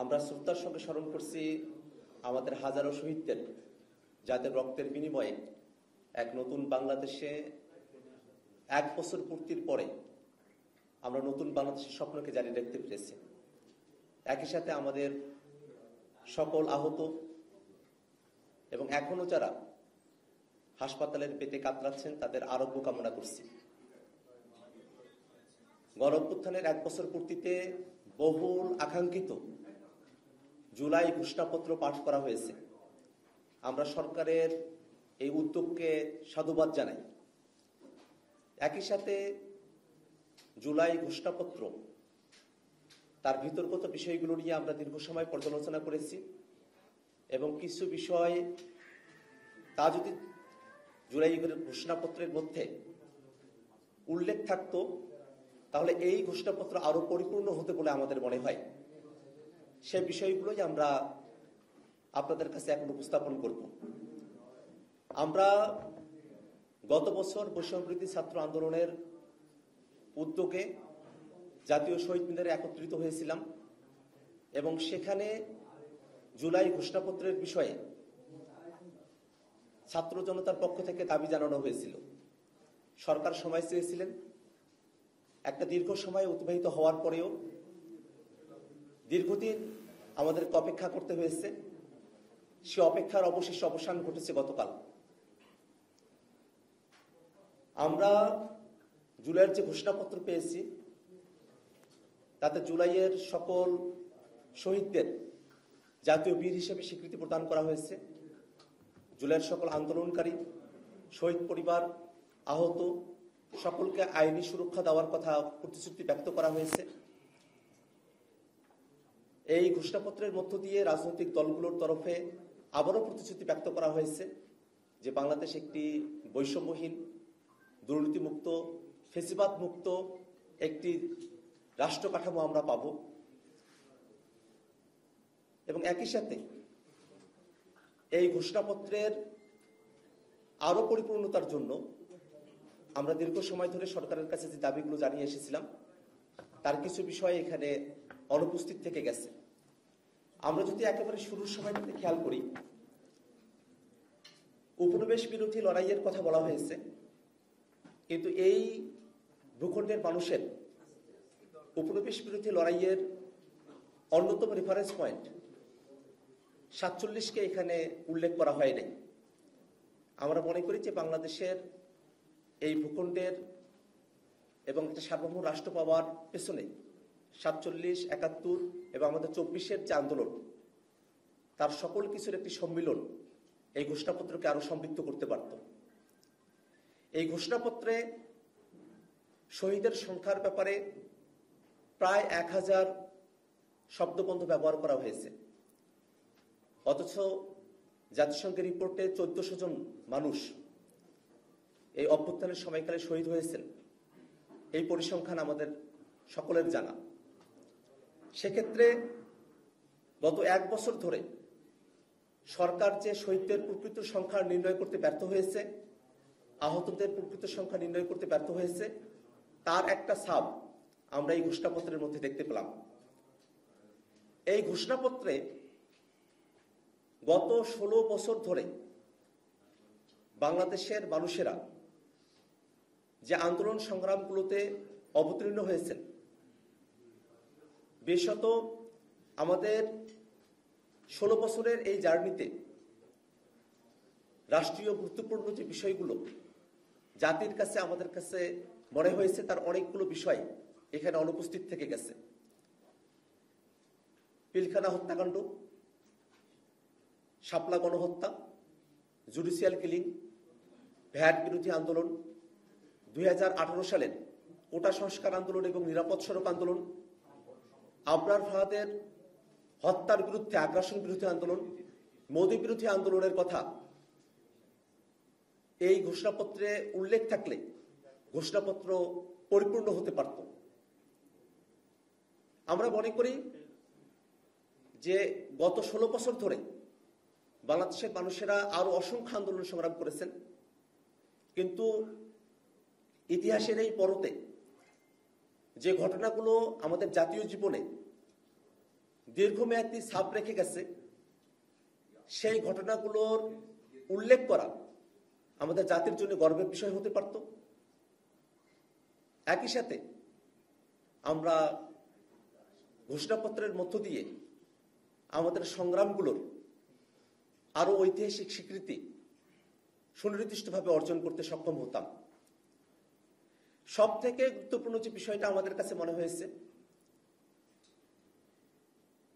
আমরা শ্রদ্ধার সঙ্গে স্মরণ করছি আমাদের হাজারো শহীদদের, যাদের রক্তের বিনিময়ে এক নতুন বাংলাদেশে 1 বছর পূর্তির পরে আমরা নতুন বাংলাদেশের স্বপ্নকে জারি রাখতে পেরেছি। একই সাথে আমাদের সকল আহত এবং এখনো যারা হাসপাতালের পেটে কাতরাচ্ছেন তাদের আরোগ্য কামনা করছি। গণ-অভ্যুত্থানের 1 বছর পূর্তিতে বহুল আকাঙ্ক্ষিত জুলাই ঘোষণাপত্র পাঠ করা হয়েছে। আমরা সরকারের এই উদ্যোগকে সাধুবাদ জানাই। একই সাথে জুলাই ঘোষণাপত্র তার ভিতরগত বিষয়গুলো নিয়ে আমরা দীর্ঘ সময় পর্যালোচনা করেছি এবং কিছু বিষয় তা যদি জুলাই ঘোষণাপত্রের মধ্যে উল্লেখ থাকতো তাহলে এই ঘোষণাপত্র আরো পরিপূর্ণ হতে বলে আমাদের মনে হয়। সে বিষয়গুলোই আমরা আপনাদের কাছে এখন উপস্থাপন করব। আমরা গত বছর বৈষম্যবিরোধী ছাত্র আন্দোলনের উদ্যোগে জাতীয় শহীদ মিনারে একত্রিত হয়েছিলাম এবং সেখানে জুলাই ঘোষণাপত্রের বিষয়ে ছাত্র জনতার পক্ষ থেকে দাবি জানানো হয়েছিল। সরকার সময় চেয়েছিলেন, একটা দীর্ঘ সময় অতিবাহিত হওয়ার পরেও দীর্ঘদিন আমাদেরকে অপেক্ষা করতে হয়েছে। সে অপেক্ষার অবশেষে অবসান ঘটেছে গতকাল। আমরা জুলাইয়ের যে ঘোষণাপত্র পেয়েছি তাতে জুলাইয়ের সকল শহীদদের জাতীয় বীর হিসেবে স্বীকৃতি প্রদান করা হয়েছে। জুলাইয়ের সকল আন্দোলনকারী, শহীদ পরিবার, আহত সকলকে আইনি সুরক্ষা দেওয়ার কথা প্রতিশ্রুতি ব্যক্ত করা হয়েছে। এই ঘোষণাপত্রের মধ্য দিয়ে রাজনৈতিক দলগুলোর তরফে আবারও প্রতিশ্রুতি ব্যক্ত করা হয়েছে যে বাংলাদেশ একটি বৈষম্যহীন, দুর্নীতিমুক্ত, ফেসিবাদ মুক্ত একটি রাষ্ট্র কাঠামো আমরা পাব। এবং একই সাথে এই ঘোষণাপত্রের আরো পরিপূর্ণতার জন্য আমরা দীর্ঘ সময় ধরে সরকারের কাছে যে দাবিগুলো জানিয়ে এসেছিলাম তার কিছু বিষয় এখানে অনুপস্থিত থেকে গেছে। আমরা যদি একেবারে শুরুর সময় থেকে খেয়াল করি, উপনিবেশ বিরোধী লড়াইয়ের কথা বলা হয়েছে, কিন্তু এই ভূখণ্ডের মানুষের উপনিবেশ বিরোধী লড়াইয়ের অন্যতম রেফারেন্স পয়েন্ট 47কে এখানে উল্লেখ করা হয় নাই। আমরা মনে করি যে বাংলাদেশের এই ভূখণ্ডের এবং একটা সার্বভৌম রাষ্ট্র পাওয়ার পেছনে 47, 71 এবং আমাদের 24-এর যে আন্দোলন তার সকল কিছুর একটি সম্মিলন এই ঘোষণাপত্রকে আরো সমৃদ্ধ করতে পারত। এই ঘোষণাপত্রে শহীদের সংখ্যার ব্যাপারে প্রায় 1000 শব্দবন্ধ ব্যবহার করা হয়েছে, অথচ জাতিসংঘের রিপোর্টে 1400 জন মানুষ এই অভ্যুত্থানের সময়কালে শহীদ হয়েছেন। এই পরিসংখ্যান আমাদের সকলের জানা। সেক্ষেত্রে গত 1 বছর ধরে সরকার যে শহীদদের প্রকৃত সংখ্যা নির্ণয় করতে ব্যর্থ হয়েছে, আহতদের প্রকৃত সংখ্যা নির্ণয় করতে ব্যর্থ হয়েছে, তার একটা ছাপ আমরা এই ঘোষণাপত্রের মধ্যে দেখতে পেলাম। এই ঘোষণাপত্রে গত 16 বছর ধরে বাংলাদেশের মানুষেরা যে আন্দোলন সংগ্রামগুলোতে অবতীর্ণ হয়েছেন, বিশেষত আমাদের 16 বছরের এই জার্নিতে রাষ্ট্রীয় গুরুত্বপূর্ণ যে বিষয়গুলো জাতির কাছে আমাদের কাছে মনে হয়েছে তার অনেকগুলো বিষয় এখানে অনুপস্থিত থেকে গেছে। পিলখানা হত্যাকাণ্ড, শাপলা গণহত্যা, জুডিশিয়াল কিলিং, ভ্যাট বিরোধী আন্দোলন, 2018 সালের কোটা সংস্কার আন্দোলন এবং নিরাপদ সড়ক আন্দোলন, আবরার ফাহাদের হত্যার বিরুদ্ধে আগ্রাসন বিরোধী আন্দোলন, মোদী বিরোধী আন্দোলনের কথা এই ঘোষণাপত্রে উল্লেখ থাকলে ঘোষণাপত্র পরিপূর্ণ হতে পারত। আমরা মনে করি যে গত 16 বছর ধরে বাংলাদেশের মানুষেরা আরো অসংখ্য আন্দোলন সংগ্রাম করেছেন, কিন্তু ইতিহাসের এই পরতে যে ঘটনাগুলো আমাদের জাতীয় জীবনে দীর্ঘমেয়াদী ছাপ রেখে গেছে, সেই ঘটনাগুলোর উল্লেখ করা আমাদের জাতির জন্য গর্বের বিষয় হতে পারত। একই সাথে আমরা ঘোষণাপত্রের মধ্য দিয়ে আমাদের সংগ্রামগুলোর আরো ঐতিহাসিক স্বীকৃতি সুনির্দিষ্টভাবে অর্জন করতে সক্ষম হতাম। সব থেকে গুরুত্বপূর্ণ যে বিষয়টা আমাদের কাছে মনে হয়েছে,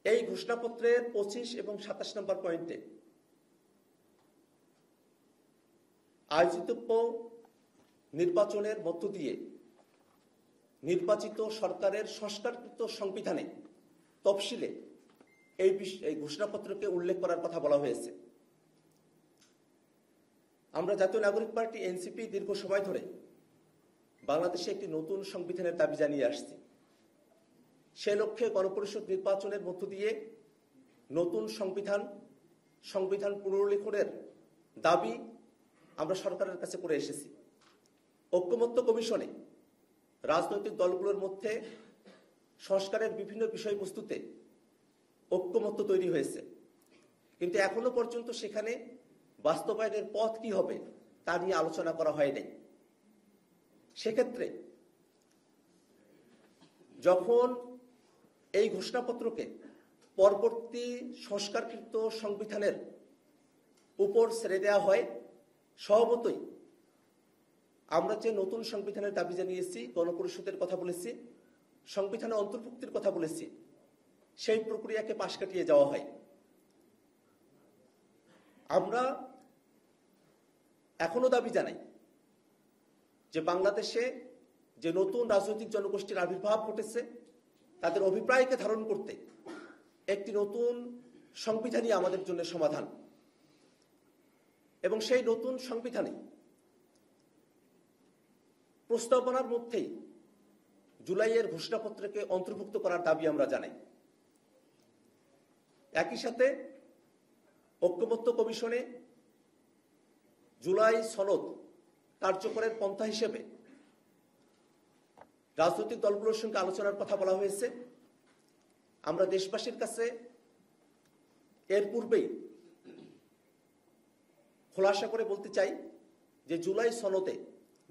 এই ঘোষণাপত্রের 25 এবং 27 নম্বর পয়েন্টে আয়োজিতব্য নির্বাচনের মধ্য দিয়ে নির্বাচিত সরকারের সংস্কারকৃত সংবিধানে তফসিলে এই ঘোষণাপত্রকে উল্লেখ করার কথা বলা হয়েছে। আমরা জাতীয় নাগরিক পার্টি এনসিপি দীর্ঘ সময় ধরে বাংলাদেশে একটি নতুন সংবিধানের দাবি জানিয়ে আসছি। সে লক্ষ্যে গণপরিষদ নির্বাচনের মধ্য দিয়ে নতুন সংবিধান পুনর্লিখনের দাবি আমরা সরকারের কাছে করে এসেছি। ঐকমত্য কমিশনে রাজনৈতিক দলগুলোর মধ্যে সংস্কারের বিভিন্ন বিষয়বস্তুতে ঐকমত্য তৈরি হয়েছে, কিন্তু এখনো পর্যন্ত সেখানে বাস্তবায়নের পথ কি হবে তা নিয়ে আলোচনা করা হয়নি। সেক্ষেত্রে যখন এই ঘোষণাপত্রকে পরবর্তী সংস্কারকৃত সংবিধানের উপর ছেড়ে দেওয়া হয়, স্বভাবতই আমরা যে নতুন সংবিধানের দাবি জানিয়েছি, গণপরিষদের কথা বলেছি, সংবিধানে অন্তর্ভুক্তির কথা বলেছি, সেই প্রক্রিয়াকে পাশ কাটিয়ে যাওয়া হয়। আমরা এখনো দাবি জানাই যে বাংলাদেশে যে নতুন রাজনৈতিক জনগোষ্ঠীর আবির্ভাব ঘটেছে, তাদের অভিপ্রায়কে ধারণ করতে একটি নতুন সংবিধানই আমাদের জন্য সমাধান, এবং সেই নতুন সংবিধানে প্রস্তাবনার মধ্যেই জুলাইয়ের ঘোষণাপত্রকে অন্তর্ভুক্ত করার দাবি আমরা জানাই। একই সাথে ঐকমত্য কমিশনে জুলাই সনদ কার্যকরের পন্থা হিসেবে রাজনৈতিক দলগুলোর সঙ্গে আলোচনার কথা বলা হয়েছে। আমরা দেশবাসীর কাছে এর পূর্বেই খোলাসা করে বলতে চাই যে জুলাই সনদে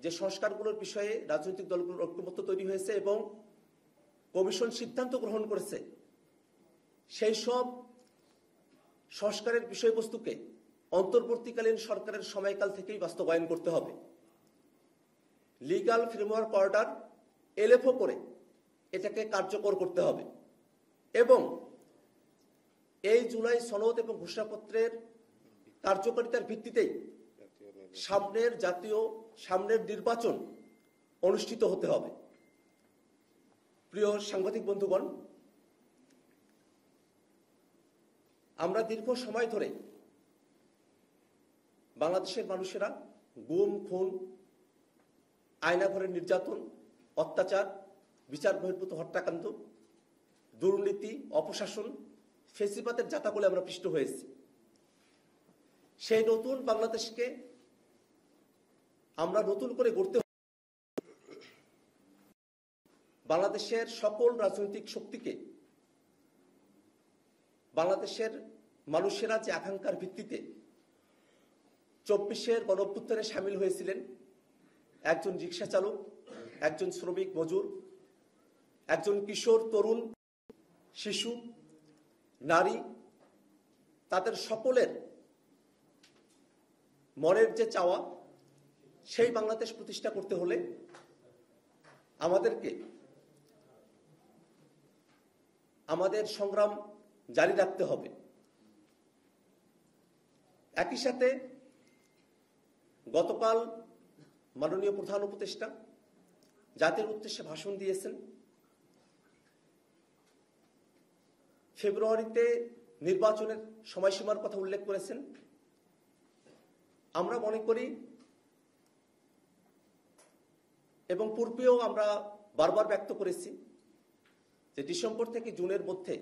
যে সংস্কারগুলোর বিষয়ে রাজনৈতিক দলগুলোর ঐকমত্য তৈরি হয়েছে এবং কমিশন সিদ্ধান্ত গ্রহণ করেছে, সেই সব সংস্কারের বিষয়বস্তুকে অন্তর্বর্তীকালীন সরকারের সময়কাল থেকেই বাস্তবায়ন করতে হবে। লিগ্যাল ফ্রেমওয়ার্ক অর্ডার এলএফও করে এটাকে কার্যকর করতে হবে, এবং এই জুলাই সনদ এবং ঘোষণাপত্রের কার্যকারিতার ভিত্তিতেই সামনের নির্বাচন অনুষ্ঠিত হতে হবে। প্রিয় সাংবাদিক বন্ধুগণ, আমরা দীর্ঘ সময় ধরে বাংলাদেশের মানুষেরা গুম, খুন, আয়নাঘরের নির্যাতন, অত্যাচার, বিচার বহির্ভূত হত্যাকাণ্ড, দুর্নীতি, অপশাসন, ফেসিবাদের যাতাবলে আমরা পিষ্ট হয়েছি। সেই নতুন বাংলাদেশকে আমরা নতুন করে গড়তে, বাংলাদেশের সকল রাজনৈতিক শক্তিকে, বাংলাদেশের মানুষেরা যে আকাঙ্ক্ষার ভিত্তিতে 24-এর গণঅভ্যুত্থানে সামিল হয়েছিলেন, একজন রিক্সা চালক, একজন শ্রমিক মজুর, একজন কিশোর, তরুণ, শিশু, নারী, তাদের সকলের মনের যে চাওয়া, সেই বাংলাদেশ প্রতিষ্ঠা করতে হলে আমাদেরকে আমাদের সংগ্রাম জারি রাখতে হবে। একই সাথে গতকাল মাননীয় প্রধান উপদেষ্টা জাতির উদ্দেশ্যে ভাষণ দিয়েছেন। ফেব্রুয়ারিতে নির্বাচনের সময়সীমার কথা উল্লেখ করেছেন। আমরা মনে করি, এবং পূর্বেও আমরা বারবার ব্যক্ত করেছি, যে ডিসেম্বর থেকে জুনের মধ্যে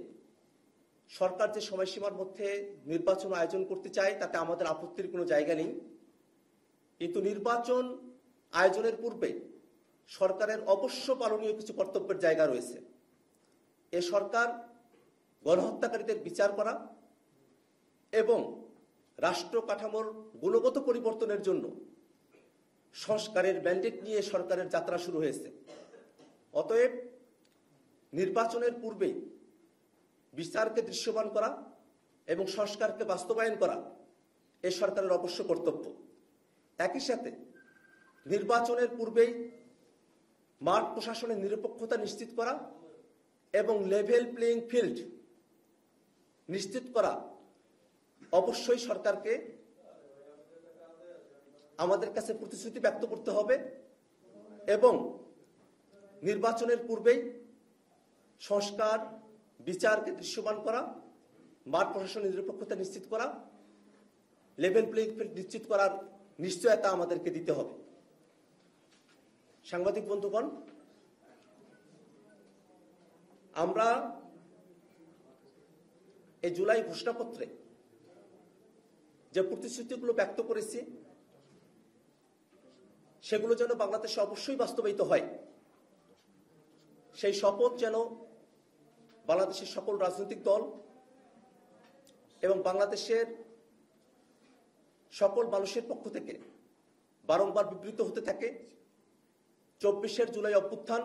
সরকার যে সময়সীমার মধ্যে নির্বাচন আয়োজন করতে চায় তাতে আমাদের আপত্তির কোনো জায়গা নেই, কিন্তু নির্বাচন আয়োজনের পূর্বে সরকারের অবশ্য পালনীয় কিছু কর্তব্যের জায়গা রয়েছে। এ সরকার গণহত্যাকারীদের বিচার করা এবং রাষ্ট্র কাঠামোর গুণগত পরিবর্তনের জন্য সংস্কারের ম্যান্ডেট নিয়ে সরকারের যাত্রা শুরু হয়েছে। অতএব নির্বাচনের পূর্বে বিচারকে দৃশ্যমান করা এবং সংস্কারকে বাস্তবায়ন করা এ সরকারের অবশ্য কর্তব্য। একই সাথে নির্বাচনের পূর্বেই মাঠ প্রশাসনের নিরপেক্ষতা নিশ্চিত করা এবং লেভেল প্লেইং ফিল্ড নিশ্চিত করা অবশ্যই সরকারকে আমাদের কাছে প্রতিশ্রুতি ব্যক্ত করতে হবে এবং নির্বাচনের পূর্বেই সংস্কার বিচারকে দৃশ্যমান করা, মাঠ প্রশাসনের নিরপেক্ষতা নিশ্চিত করা, লেভেল প্লেইং ফিল্ড নিশ্চিত করার নিশ্চয়তা আমাদেরকে দিতে হবে। সাংবাদিক বন্ধুগণ, আমরা এই জুলাই ঘোষণাপত্রে যে প্রতিশ্রুতিগুলো ব্যক্ত করেছি সেগুলো যেন বাংলাদেশে অবশ্যই বাস্তবায়িত হয়, সেই শপথ যেন বাংলাদেশের সকল রাজনৈতিক দল এবং বাংলাদেশের সকল মানুষের পক্ষ থেকে বারংবার বিবৃত হতে থাকে। 24 জুলাই অভ্যুত্থান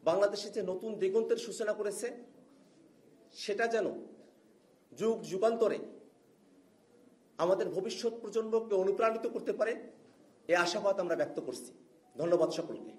বাংলাদেশে যে নতুন দিগন্তের সূচনা করেছে সেটা যেন যুগ যুগান্তরে আমাদের ভবিষ্যৎ প্রজন্মকে অনুপ্রাণিত করতে পারে, এই আশাবাদ আমরা ব্যক্ত করছি। ধন্যবাদ সকলকে।